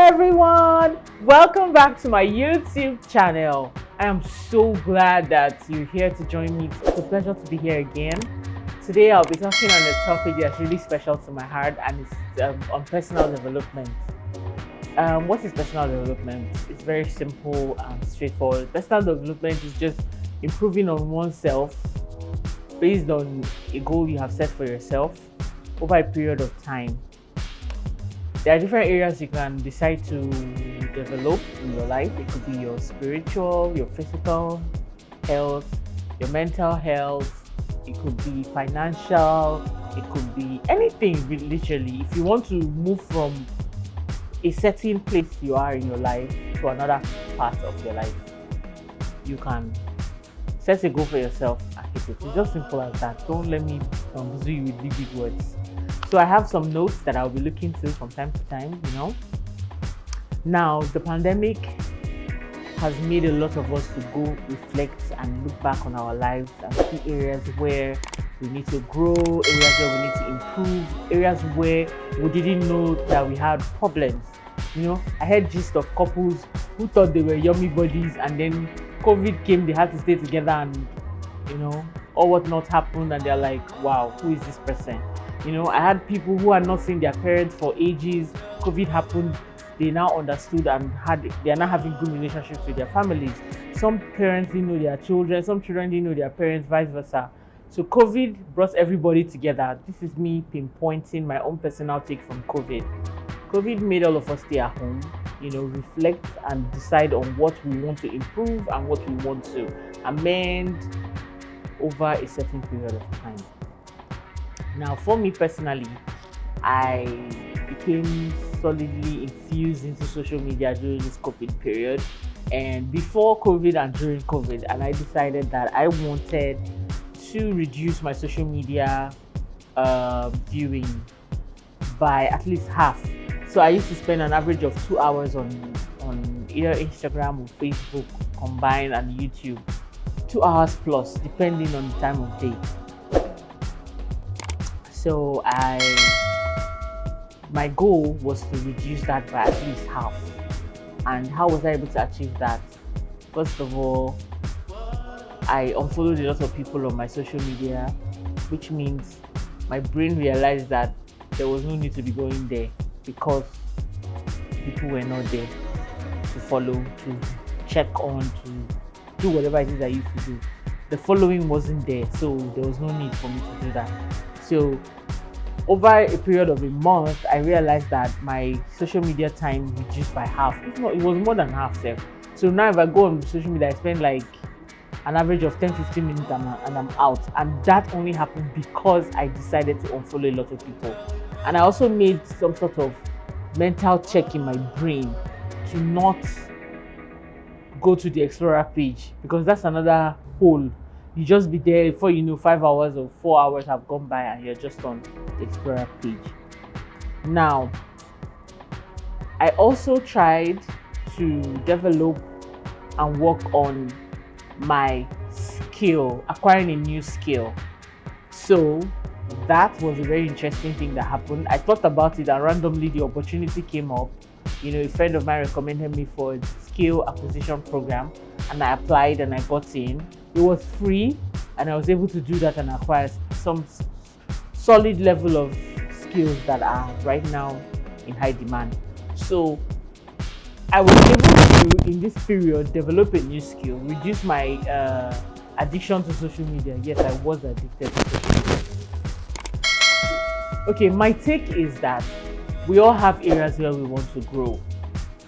everyone, welcome back to my YouTube channel. I am so glad that you're here to join me. It's a pleasure to be here again. Today I'll be talking on a topic that's really special to my heart, and it's on personal development. What is personal development? It's very simple and straightforward. Personal development is just improving on oneself based on a goal you have set for yourself over a period of time. There are different areas you can decide to develop in your life. It could be your spiritual, your physical health, your mental health. It could be financial. It could be anything, literally. If you want to move from a certain place you are in your life to another part of your life, you can set a goal for yourself and hit it. It's just simple as that. Don't let me bamboozle you with big words. So I have some notes that I'll be looking to from time to time, Now, the pandemic has made a lot of us to go reflect and look back on our lives and see areas where we need to grow, areas where we need to improve, areas where we didn't know that we had problems. I heard gist of couples who thought they were yummy buddies, and then COVID came, they had to stay together, and all what not happened, and they're like, wow, who is this person? I had people who had not seen their parents for ages. COVID happened, they now understood and they are now having good relationships with their families. Some parents didn't know their children, some children didn't know their parents, vice versa. So COVID brought everybody together. This is me pinpointing my own personal take from COVID. COVID made all of us stay at home, reflect and decide on what we want to improve and what we want to amend over a certain period of time. Now, for me personally, I became solidly infused into social media during this COVID period, and before COVID and during COVID, and I decided that I wanted to reduce my social media viewing by at least half. So I used to spend an average of 2 hours on either Instagram or Facebook combined and YouTube, 2 hours plus, depending on the time of day. So my goal was to reduce that by at least half. And how was I able to achieve that? First of all, I unfollowed a lot of people on my social media, which means my brain realized that there was no need to be going there because people were not there to follow, to check on, to do whatever it is I used to do. The following wasn't there, so there was no need for me to do that. So over a period of a month, I realized that my social media time reduced by half. If not, it was more than half. So now if I go on social media, I spend like an average of 10-15 minutes and I'm out. And that only happened because I decided to unfollow a lot of people. And I also made some sort of mental check in my brain to not go to the Explorer page, because that's another hole. You just be there before 5 hours or 4 hours have gone by and you're just on the Explorer page. Now, I also tried to develop and work on my skill, acquiring a new skill. So that was a very interesting thing that happened. I thought about it and randomly the opportunity came up. A friend of mine recommended me for a skill acquisition program, and I applied and I got in. It was free, and I was able to do that and acquire some solid level of skills that are right now in high demand. So I was able to, in this period, develop a new skill, reduce my addiction to social media. Yes, I was addicted to social media. Okay, my take is that we all have areas where we want to grow.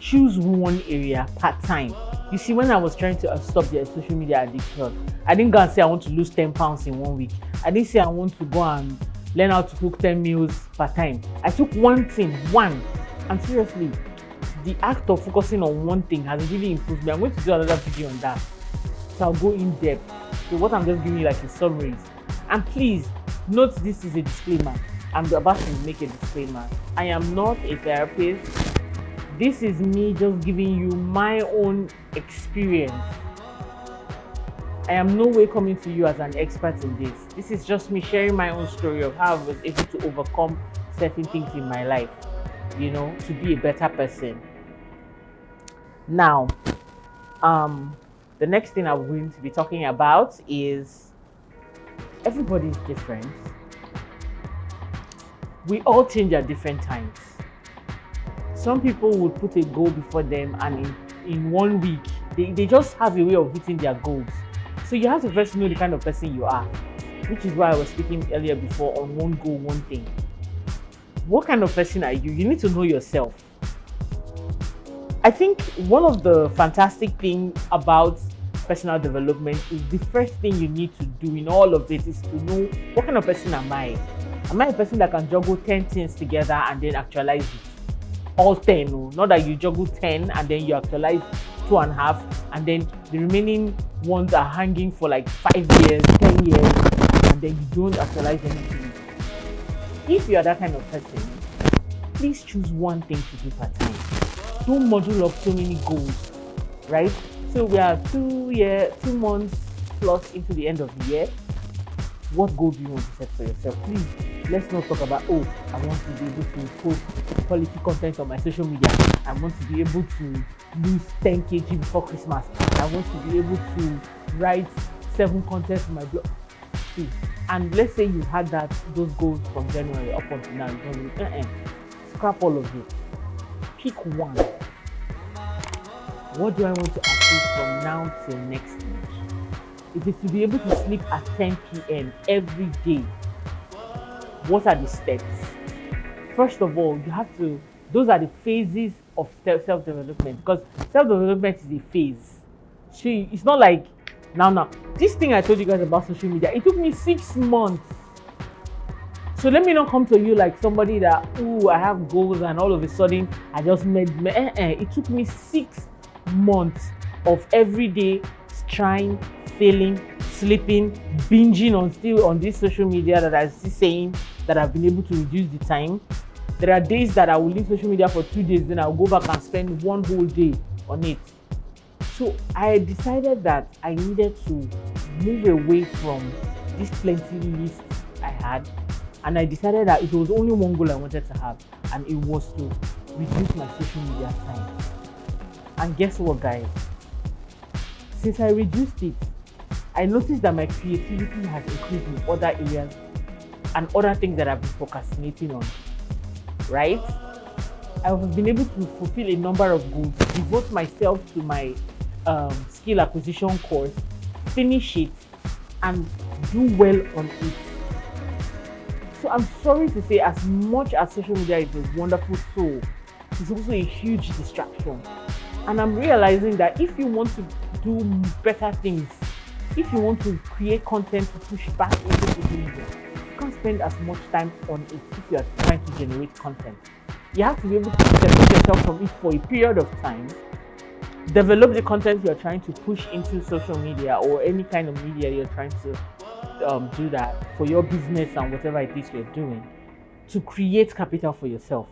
Choose one area part time. You see, when I was trying to stop the social media addiction, I didn't go and say I want to lose 10 pounds in 1 week. I didn't say I want to go and learn how to cook 10 meals per time. I took one thing, and seriously, the act of focusing on one thing has really improved me. I'm going to do another video on that, so I'll go in depth. So what I'm just giving you like a summary. And please note, this is a disclaimer. I'm about to make a disclaimer. I am not a therapist. This is me just giving you my own experience. I am no way coming to you as an expert in this. This is just me sharing my own story of how I was able to overcome certain things in my life, to be a better person. Now, the next thing I'm going to be talking about is everybody is different. We all change at different times. Some people would put a goal before them, and in 1 week, they just have a way of hitting their goals. So you have to first know the kind of person you are, which is why I was speaking earlier before on one goal, one thing. What kind of person are you? You need to know yourself. I think one of the fantastic things about personal development is the first thing you need to do in all of it is to know what kind of person am I? Am I a person that can juggle 10 things together and then actualize it? All 10, no? Not that you juggle 10 and then you actualize 2.5 and then the remaining ones are hanging for like 5 years, 10 years, and then you don't actualize anything. If you are that kind of person, please choose one thing to do per time. Don't module up so many goals, right? So we are 2 months plus into the end of the year. What goal do you want to set for yourself? Please, let's not talk about, oh, I want to be able to post quality content on my social media. I want to be able to lose 10 kg before Christmas. I want to be able to write 7 contents on my blog. See, and let's say you had those goals from January up until now. You don't scrap all of it. Pick one. What do I want to achieve from now till next week? If it's to be able to sleep at 10 p.m. every day, what are the steps? First of all, you have to, those are the phases of self-development, because self-development is a phase. So it's not like, now, this thing I told you guys about social media, it took me 6 months. So let me not come to you like somebody that, I have goals and all of a sudden I just made, it took me 6 months of every day trying, failing, sleeping, binging on this social media that I'm still saying that I've been able to reduce the time. There are days that I will leave social media for 2 days, then I'll go back and spend one whole day on it. So I decided that I needed to move away from this plenty list I had, and I decided that it was only one goal I wanted to have, and it was to reduce my social media time. And guess what, guys? Since I reduced it, I noticed that my creativity has increased in other areas and other things that I've been procrastinating on, right? I've been able to fulfill a number of goals, devote myself to my skill acquisition course, finish it, and do well on it. So I'm sorry to say, as much as social media is a wonderful tool, it's also a huge distraction. And I'm realizing that if you want to do better things, if you want to create content to push back into social media, you can't spend as much time on it if you are trying to generate content. You have to be able to separate yourself from it for a period of time, develop the content you're trying to push into social media or any kind of media you're trying to do that for your business and whatever it is you're doing, to create capital for yourself.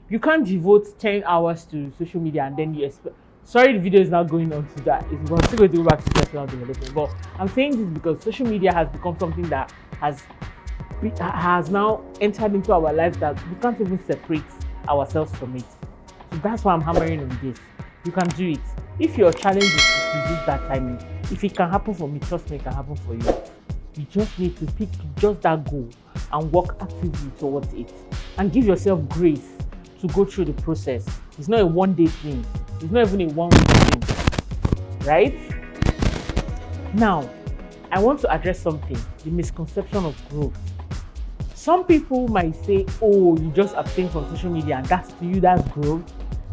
You can't devote 10 hours to social media and then you expect. Sorry, the video is not going on to that. We're still going to go back to personal development. But I'm saying this because social media has become something that has now entered into our lives that we can't even separate ourselves from it. So that's why I'm hammering on this. You can do it. If your challenge is to reduce that timing, if it can happen for me, trust me, it can happen for you. You just need to pick just that goal and work actively towards it. And give yourself grace to go through the process. It's not a one-day thing. It's not even a one-week thing, right? Now, I want to address something, the misconception of growth. Some people might say, oh, you just abstain from social media and that's to you, that's growth.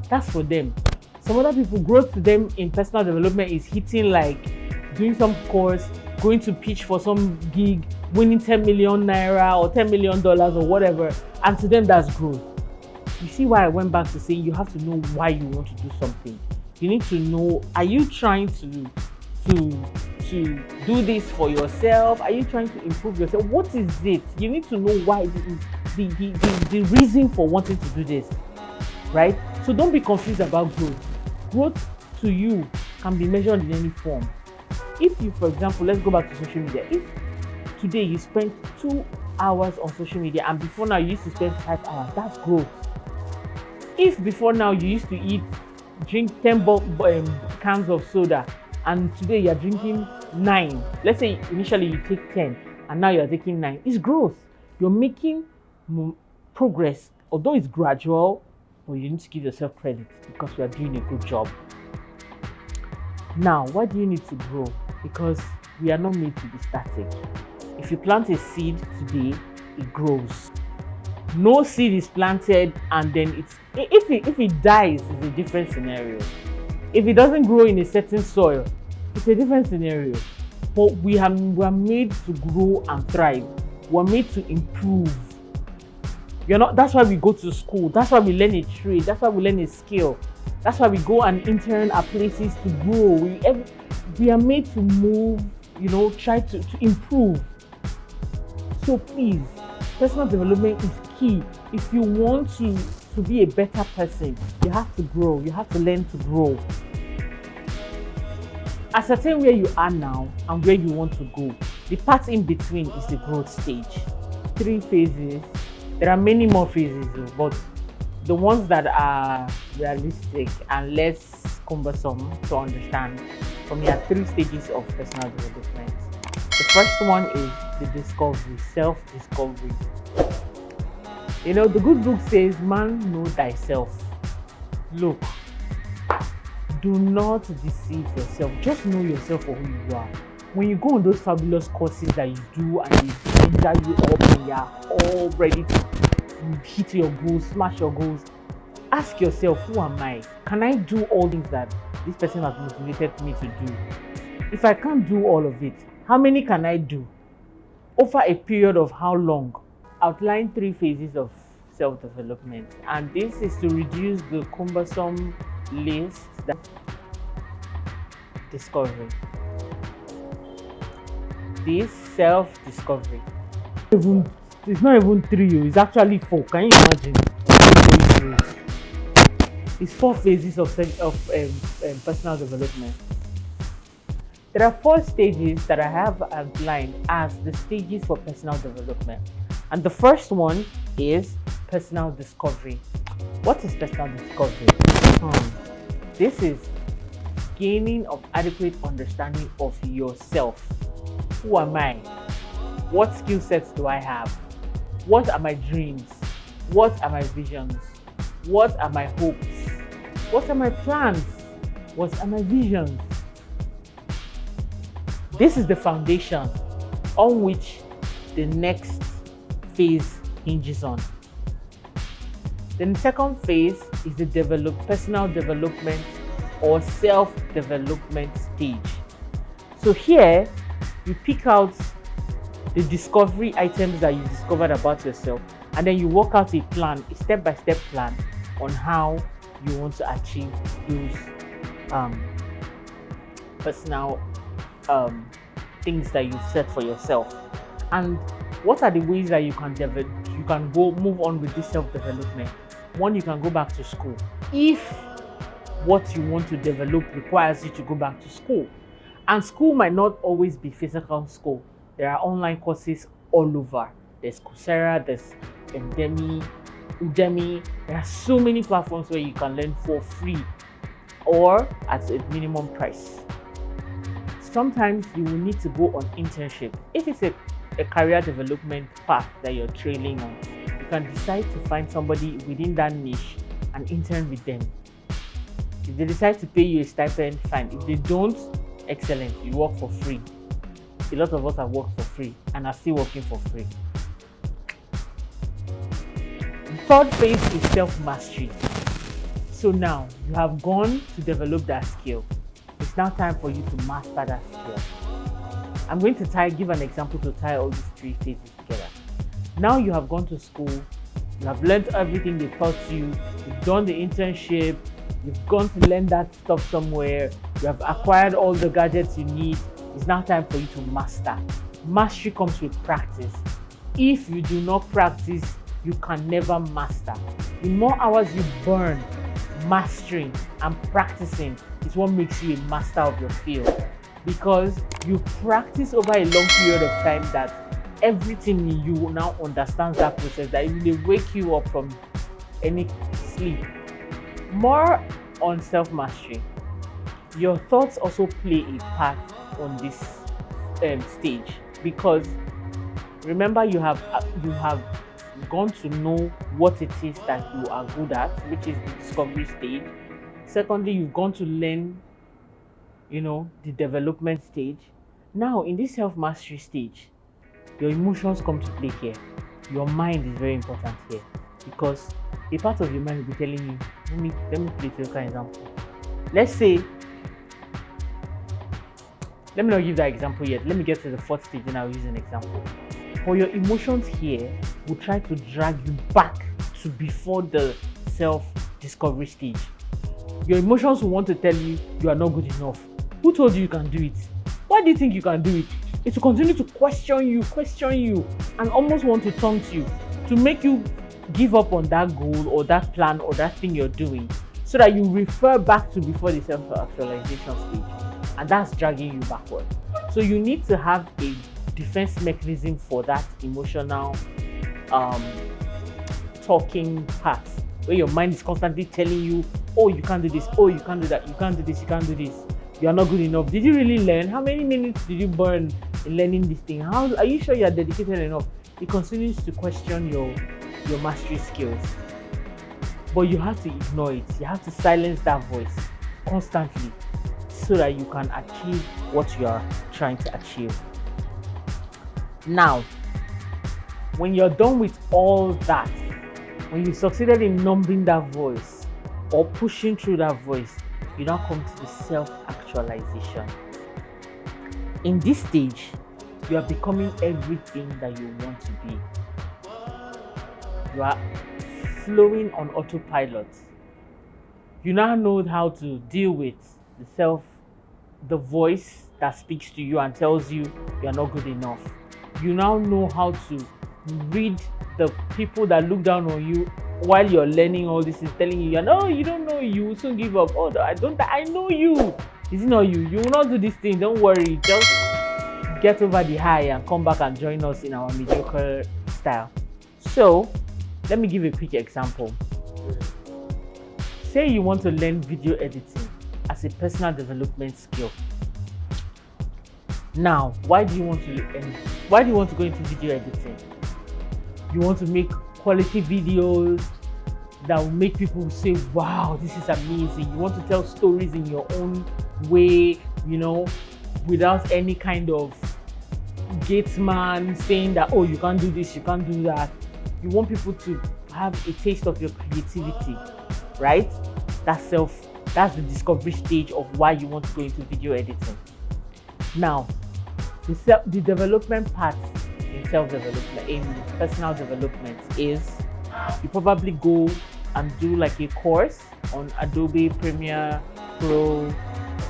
That's for them. Some other people, growth to them in personal development is hitting like doing some course, going to pitch for some gig, winning 10 million naira or $10 million or whatever, and to them that's growth. You see why I went back to saying you have to know why you want to do something. You need to know, are you trying to do this for yourself? Are you trying to improve yourself? What is it? You need to know why, the reason for wanting to do this, right? So don't be confused about growth. Growth to you can be measured in any form. If you, for example, let's go back to social media. If today you spent 2 hours on social media and before now you used to spend 5 hours, that's growth. If before now you used to eat drink 10 cans of soda, and today you're drinking 9. Let's say initially you take 10 and now you're taking 9. It's growth. You're making progress, although it's gradual, but you need to give yourself credit because you are doing a good job. Now, why do you need to grow? Because we are not made to be static. If you plant a seed today, it grows. No seed is planted and then if it dies, it's a different scenario. If it doesn't grow in a certain soil, it's a different scenario. But we are made to grow and thrive. We're made to improve. That's why we go to school. That's why we learn a trade. That's why we learn a skill. That's why we go and intern at places to grow. We are made to move, try to improve. So please, personal development is key. If you want to be a better person, you have to grow. You have to learn to grow. Ascertain where you are now and where you want to go. The part in between is the growth stage. 3 phases. There are many more phases, but the ones that are realistic and less cumbersome to understand, for me, are 3 stages of personal development. The first one is the discovery, self-discovery. The good book says, man, know thyself. Look, do not deceive yourself. Just know yourself for who you are. When you go on those fabulous courses that you do and they enter you up and you're all ready to hit your goals, smash your goals, ask yourself, who am I? Can I do all things that this person has motivated me to do? If I can't do all of it, how many can I do? Over a period of how long? Outline 3 phases of self-development, and this is to reduce the cumbersome list. Discovery. This self-discovery. It's not even 3, it's actually 4. Can you imagine? It's 4 phases of personal development. There are 4 stages that I have outlined as the stages for personal development. And the first one is personal discovery. What is personal discovery? This is gaining of adequate understanding of yourself. Who am I? What skill sets do I have? What are my dreams? What are my visions? What are my hopes? What are my plans? What are my visions? This is the foundation on which the next phase hinges on. Then the second phase is the personal development or self-development stage. So here, you pick out the discovery items that you discovered about yourself, and then you work out a plan, a step-by-step plan on how you want to achieve those personal things that you set for yourself. And what are the ways that you can move on with this self-development? One, you can go back to school. If what you want to develop requires you to go back to school, and school might not always be physical school. There are online courses all over. There's Coursera, there's Udemy. There are so many platforms where you can learn for free or at a minimum price. Sometimes you will need to go on internship. If it's a career development path that you're trailing on, you can decide to find somebody within that niche and intern with them. If they decide to pay you a stipend, fine. If they don't, excellent, you work for free. A lot of us have worked for free and are still working for free. The third phase is self-mastery. So now you have gone to develop that skill. It's now time for you to master that skill. I'm going to give an example to tie all these 3 phases together. Now you have gone to school, you have learned everything they taught you, you've done the internship, you've gone to learn that stuff somewhere, you have acquired all the gadgets you need. It's now time for you to master. Mastery comes with practice. If you do not practice, you can never master. The more hours you burn mastering and practicing is what makes you a master of your field, because you practice over a long period of time that everything in you now understands that process, that it will wake you up from any sleep. More on self-mastery, your thoughts also play a part on this stage, because remember, you have gone to know what it is that you are good at, which is the discovery stage. Secondly, you've gone to learn, the development stage. Now, in this self-mastery stage, your emotions come to play here. Your mind is very important here, because a part of your mind will be telling you, let me play a local example. Let's say, let me not give that example yet. Let me get to the fourth stage and I'll use an example. For your emotions here will try to drag you back to before the self-discovery stage. Your emotions will want to tell you you are not good enough. Who told you can do it? Why do you think you can do it? It will continue to question you, and almost want to taunt you to make you give up on that goal or that plan or that thing you're doing, so that you refer back to before the self-actualization stage, and that's dragging you backward. So you need to have a defense mechanism for that emotional talking part, where your mind is constantly telling you, oh, you can't do this, oh, you can't do that, you can't do this, you can't do this, you are not good enough. Did you really learn? How many minutes did you burn in learning this thing? How are you sure you are dedicated enough? It continues to question your mastery skills, but you have to ignore it. You have to silence that voice constantly, so that you can achieve what you are trying to achieve. Now, when you're done with all that, when you succeeded in numbing that voice or pushing through that voice, you now come to the self-actualization. In this stage, you are becoming everything that you want to be. You are flowing on autopilot. You now know how to deal with the voice that speaks to you and tells you you are not good enough. You now know how to read the people that look down on you while you're learning all this, is telling you, no, you don't know, you will soon give up. Oh, I know you. Is it not you? You will not do this thing. Don't worry. Just get over the high and come back and join us in our mediocre style. So, let me give a quick example. Say you want to learn video editing as a personal development skill. Now, why do you want to go into video editing? You want to make quality videos that will make people say, wow, this is amazing. You want to tell stories in your own way, without any kind of gatesman saying that, oh, you can't do this, you can't do that. You want people to have a taste of your creativity, right? That's the discovery stage of why you want to go into video editing. Now, the development part in self-development, in personal development, is you probably go and do like a course on Adobe Premiere Pro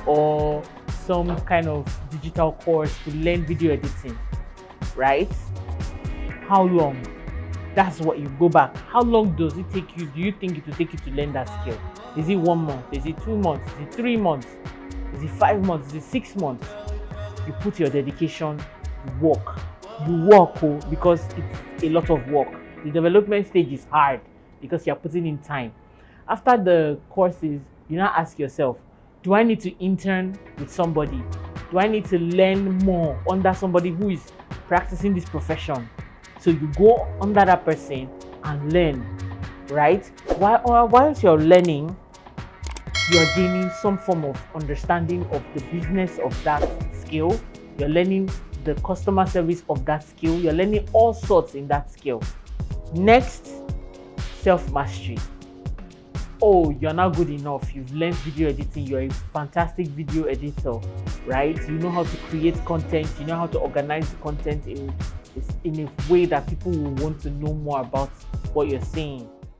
or some kind of digital course to learn video editing, right? How long? That's what you go back. How long does it take you? Do you think it will take you to learn that skill? Is it 1 month? Is it 2 months? Is it 3 months? Is it 5 months? Is it 6 months? You put your dedication, you work. You work because it's a lot of work. The development stage is hard because you're putting in time. After the courses, you now ask yourself, do I need to intern with somebody? Do I need to learn more under somebody who is practicing this profession? So you go under that person and learn, right? Whilst you're learning, you're gaining some form of understanding of the business of that skill. You're learning the customer service of that skill. You're learning all sorts in that skill. Next, self-mastery. Oh, you're not good enough. You've learned video editing. You're a fantastic video editor, right? You know how to create content. You know how to organize the content in a way that people will want to know more about what you're saying.